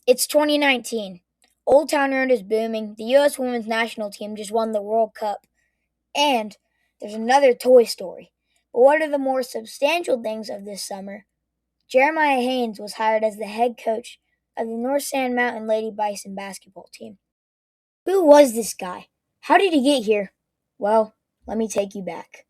It's 2019. Old Town Road is booming. The U.S. women's national team just won the World Cup. And there's another Toy Story. But what are the more substantial things of this summer? Jeremiah Haynes was hired as the head coach of the North Sand Mountain Lady Bison basketball team. Who was this guy? How did he get here? Well, let me take you back.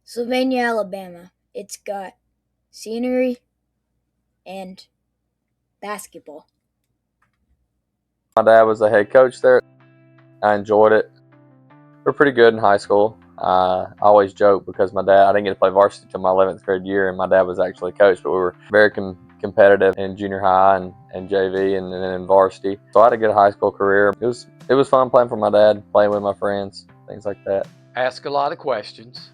Sylvania, Alabama. It's got scenery and basketball. My dad was the head coach there. I enjoyed it. We're pretty good in high school. I always joke because I didn't get to play varsity until my 11th grade year, and my dad was actually a coach, but we were very competitive in junior high and JV and then in varsity. So I had a good high school career. It was fun playing for my dad, playing with my friends, things like that. Ask a lot of questions.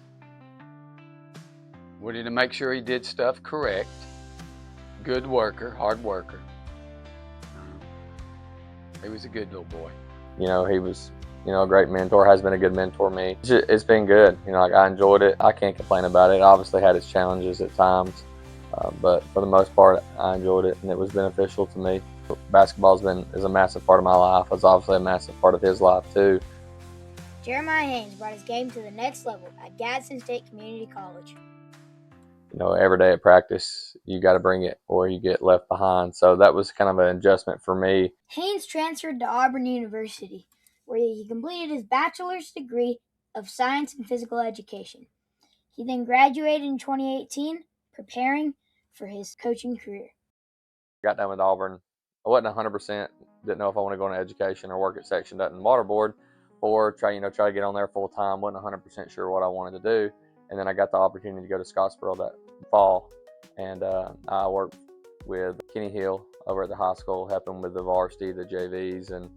Wanted to make sure he did stuff correct. Good worker, hard worker. He was a good little boy. He was a great mentor, has been a good mentor to me. It's been good. I enjoyed it. I can't complain about it. It obviously had its challenges at times, but for the most part, I enjoyed it, and it was beneficial to me. Basketball is a massive part of my life. It's obviously a massive part of his life too. Jeremiah Haynes brought his game to the next level at Gadsden State Community College. Every day at practice, you got to bring it or you get left behind. So that was kind of an adjustment for me. Haynes transferred to Auburn University, where he completed his bachelor's degree of science and physical education. He then graduated in 2018, preparing for his coaching career. Got done with Auburn. I wasn't 100%, didn't know if I wanted to go into education or work at Section Dutton Water Board or try to get on there full time. Wasn't 100% sure what I wanted to do. And then I got the opportunity to go to Scottsboro that fall. And I worked with Kenny Hill over at the high school, helping with the varsity, the JVs, and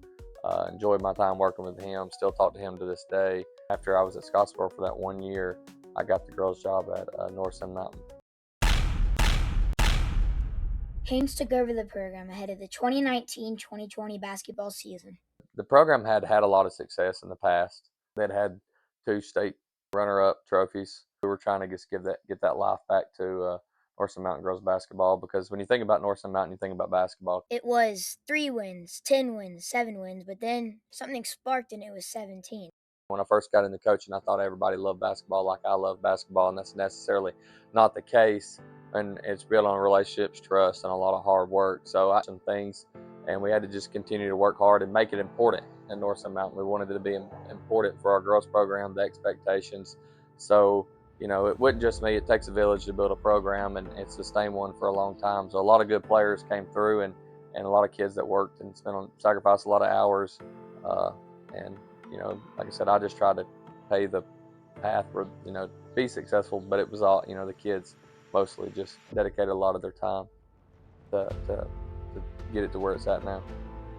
enjoyed my time working with him. Still talk to him to this day. After I was at Scottsboro for that 1 year, I got the girls' job at North Sand Mountain. Haynes took over the program ahead of the 2019-2020 basketball season. The program had a lot of success in the past. They'd had 2 state runner-up trophies. We were trying to just get that life back to North Sand Mountain girls basketball, because when you think about North Sand Mountain, you think about basketball. It was 3 wins, 10 wins, 7 wins, but then something sparked and it was 17. When I first got into coaching, I thought everybody loved basketball like I love basketball, and that's necessarily not the case. And it's built on relationships, trust, and a lot of hard work. So I some things, and we had to just continue to work hard and make it important in North Sand Mountain. We wanted it to be important for our girls program, the expectations. So, it wasn't just me. It takes a village to build a program, and it's sustained one for a long time. So a lot of good players came through, and a lot of kids that worked and sacrificed a lot of hours. And like I said, I just tried to pay the path for, be successful, but it was all, the kids mostly just dedicated a lot of their time to get it to where it's at now.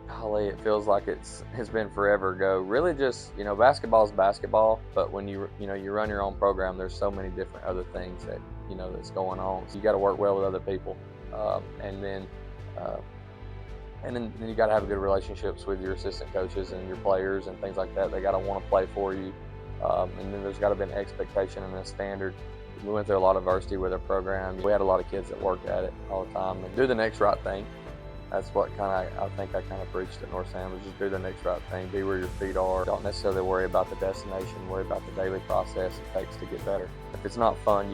Golly, it feels like it's been forever ago. Really just, basketball is basketball, but when you run your own program, there's so many different other things that, that's going on. So you got to work well with other people. And then you got to have good relationships with your assistant coaches and your players and things like that. They got to want to play for you. And then there's got to be an expectation and a standard. We went through a lot of adversity with our program. We had a lot of kids that worked at it all the time and do the next right thing. That's what I think I preached at North Sand, was just do the next right thing, be where your feet are. Don't necessarily worry about the destination, worry about the daily process it takes to get better. If it's not fun,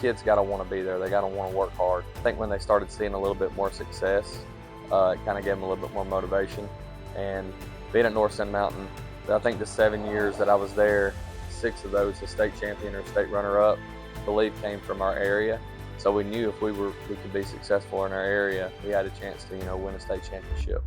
kids got to want to be there. They got to want to work hard. I think when they started seeing a little bit more success, it kind of gave them a little bit more motivation. And being at North Sand Mountain, I think the 7 years that I was there, 6 of those, a state champion or state runner-up, I believe, came from our area. So we knew if we could be successful in our area, we had a chance to, win a state championship.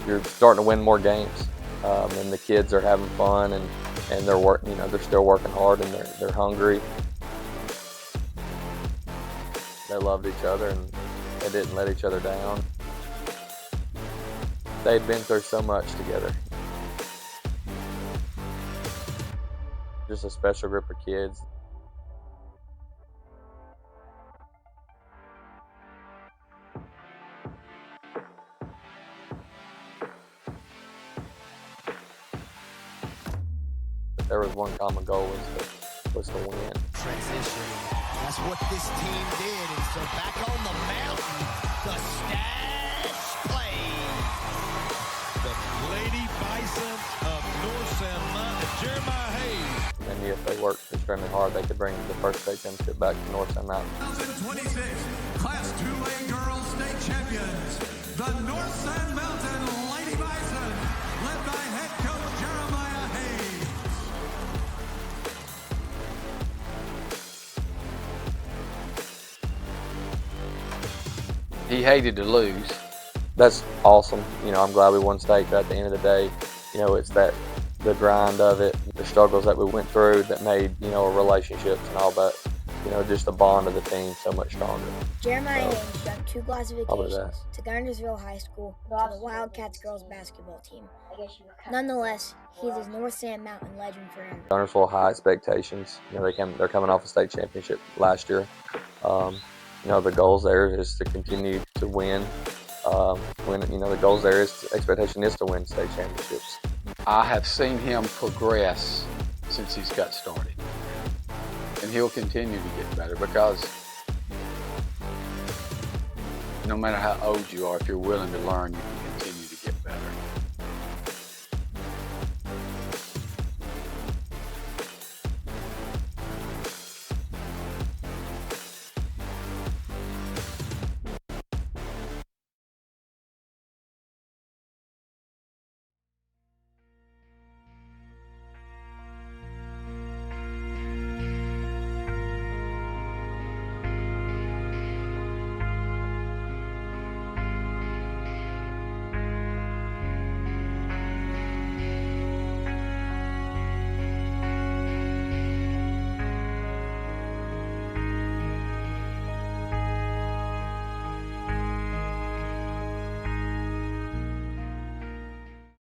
You're starting to win more games, and the kids are having fun, and they're working. They're still working hard, and they're hungry. They loved each other, and they didn't let each other down. They'd been through so much together. Just a special group of kids. There was one common goal, was to win. Transition. That's what this team did. And so back on the mountain, the stash play. The Lady Bison of North Sand Mountain, Jeremiah Haynes. And if they worked extremely hard, they could bring the first state championship back to North Sand Mountain. 2026 Class 2A Girls State Champions, the North Sand Mountain Lady Bison, led by head coach Jeremiah Haynes. He hated to lose. That's awesome. I'm glad we won state, but at the end of the day, it's the grind of it, the struggles that we went through that made, our relationships and all that, just the bond of the team so much stronger. Jeremiah Haynes jumped 2 classifications that. to Guntersville High School to the Wildcats girls basketball team. Nonetheless, he's a North Sand Mountain legend forever. Guntersville high expectations. They're coming off a state championship last year. The goals there is to continue to win. The goals there expectation is to win state championships. I have seen him progress since he's got started. And he'll continue to get better because no matter how old you are, if you're willing to learn, you can